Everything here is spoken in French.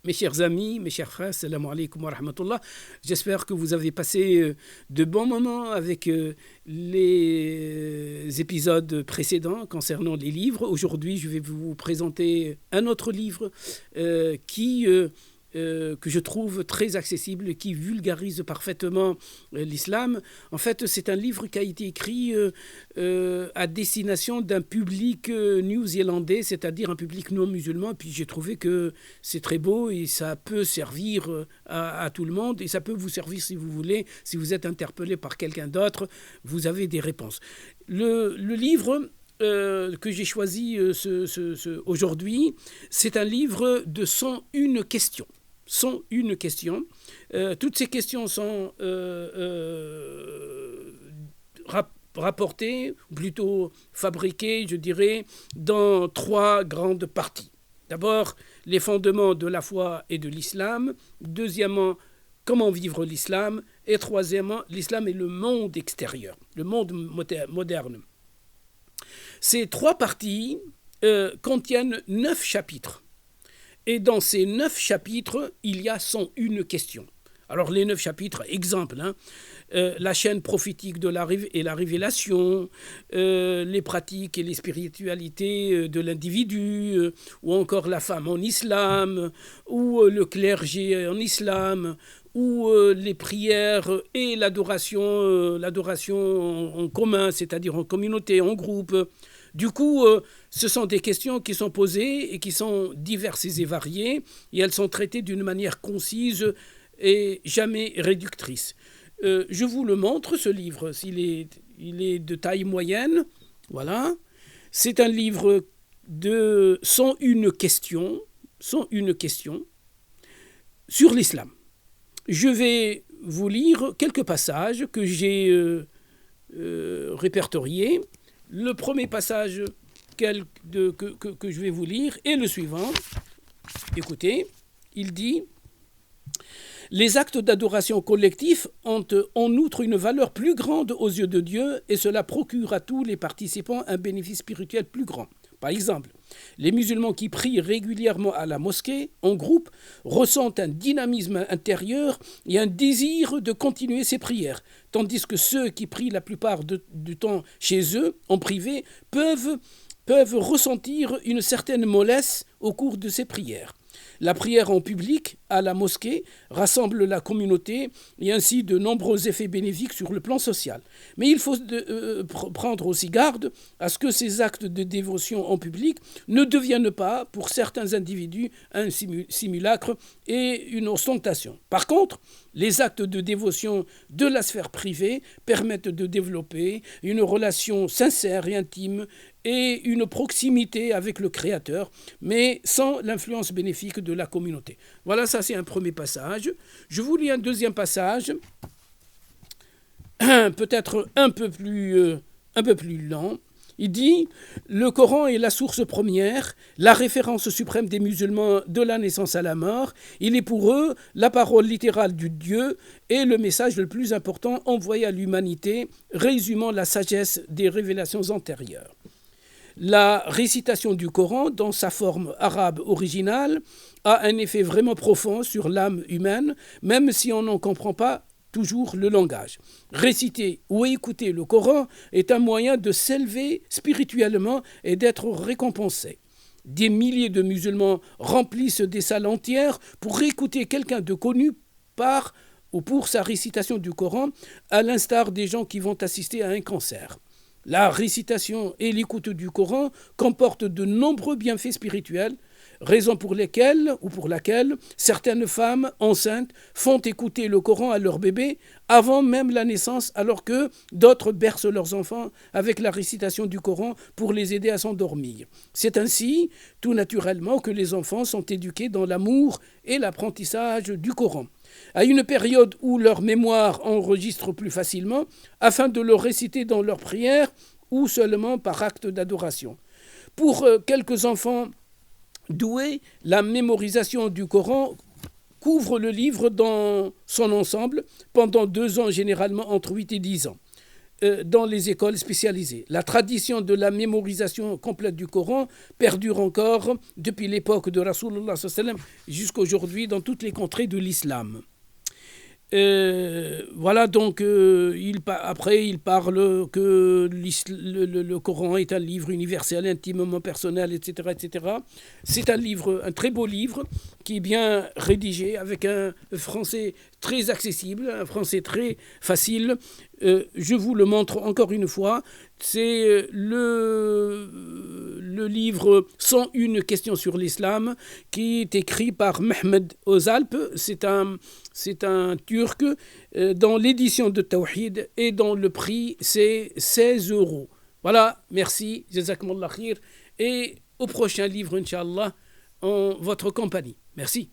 Mes chers amis, mes chers frères, salam alaikum wa rahmatullah. J'espère que vous avez passé de bons moments avec les épisodes précédents concernant les livres. Aujourd'hui, je vais vous présenter un autre livre que je trouve très accessible, qui vulgarise parfaitement l'islam. En fait, c'est un livre qui a été écrit à destination d'un public néo-zélandais, c'est-à-dire un public non musulman. Puis j'ai trouvé que c'est très beau et ça peut servir à tout le monde, et ça peut vous servir si vous voulez, si vous êtes interpellé par quelqu'un d'autre, vous avez des réponses. Le livre que j'ai choisi aujourd'hui, c'est un livre de 101 questions. 101 questions. Toutes ces questions sont rapportées, ou plutôt fabriquées, je dirais, dans 3 grandes parties. D'abord, les fondements de la foi et de l'islam. Deuxièmement, comment vivre l'islam. Et troisièmement, l'islam et le monde extérieur, le monde moderne. Ces 3 parties contiennent 9 chapitres. Et dans ces 9 chapitres, il y a 101 questions. Alors les 9 chapitres, exemple, la chaîne prophétique de la révélation, les pratiques et les spiritualités de l'individu, ou encore la femme en islam, ou le clergé en islam, ou les prières et l'adoration en commun, c'est-à-dire en communauté, en groupe. Du coup, ce sont des questions qui sont posées et qui sont diverses et variées, et elles sont traitées d'une manière concise et jamais réductrice. Je vous le montre, ce livre. Il est de taille moyenne. Voilà. C'est un livre de 101 questions sur l'islam. Je vais vous lire quelques passages que j'ai répertoriés. Le premier passage que je vais vous lire est le suivant. Écoutez, il dit « Les actes d'adoration collectifs ont en outre une valeur plus grande aux yeux de Dieu, et cela procure à tous les participants un bénéfice spirituel plus grand. Par exemple, les musulmans qui prient régulièrement à la mosquée, en groupe, ressentent un dynamisme intérieur et un désir de continuer ces prières, tandis que ceux qui prient la plupart du temps chez eux, en privé, peuvent ressentir une certaine mollesse au cours de ces prières. La prière en public, à la mosquée, rassemble la communauté et ainsi de nombreux effets bénéfiques sur le plan social. Mais il faut prendre aussi garde à ce que ces actes de dévotion en public ne deviennent pas, pour certains individus, un simulacre et une ostentation. Par contre, les actes de dévotion de la sphère privée permettent de développer une relation sincère et intime et une proximité avec le Créateur, mais sans l'influence bénéfique de la communauté. Voilà, ça c'est un premier passage. Je vous lis un deuxième passage, peut-être un peu plus lent. Il dit « Le Coran est la source première, la référence suprême des musulmans de la naissance à la mort. Il est pour eux la parole littérale du Dieu et le message le plus important envoyé à l'humanité, résumant la sagesse des révélations antérieures. » La récitation du Coran, dans sa forme arabe originale, a un effet vraiment profond sur l'âme humaine, même si on n'en comprend pas toujours le langage. Réciter ou écouter le Coran est un moyen de s'élever spirituellement et d'être récompensé. Des milliers de musulmans remplissent des salles entières pour écouter quelqu'un de connu par ou pour sa récitation du Coran, à l'instar des gens qui vont assister à un concert. La récitation et l'écoute du Coran comportent de nombreux bienfaits spirituels, raison pour laquelle certaines femmes enceintes font écouter le Coran à leur bébé avant même la naissance, alors que d'autres bercent leurs enfants avec la récitation du Coran pour les aider à s'endormir. C'est ainsi, tout naturellement, que les enfants sont éduqués dans l'amour et l'apprentissage du Coran, à une période où leur mémoire enregistre plus facilement, afin de le réciter dans leurs prières ou seulement par acte d'adoration. Pour quelques enfants doués, la mémorisation du Coran couvre le livre dans son ensemble pendant 2 ans, généralement entre 8 et 10 ans. dans les écoles spécialisées. La tradition de la mémorisation complète du Coran perdure encore depuis l'époque de Rasulullah jusqu'à aujourd'hui dans toutes les contrées de l'islam. Voilà, donc après il parle que le Coran est un livre universel, intimement personnel, etc., etc. C'est un très beau livre qui est bien rédigé avec un français très accessible, un français très facile. Je vous le montre encore une fois. C'est le livre 101 questions sur l'islam qui est écrit par Mehmed Ozalp. C'est un Turc dans l'édition de Tawhid et dont le prix c'est 16 €. Voilà, merci, jazakumullah khir, et au prochain livre, Inch'Allah, en votre compagnie. Merci.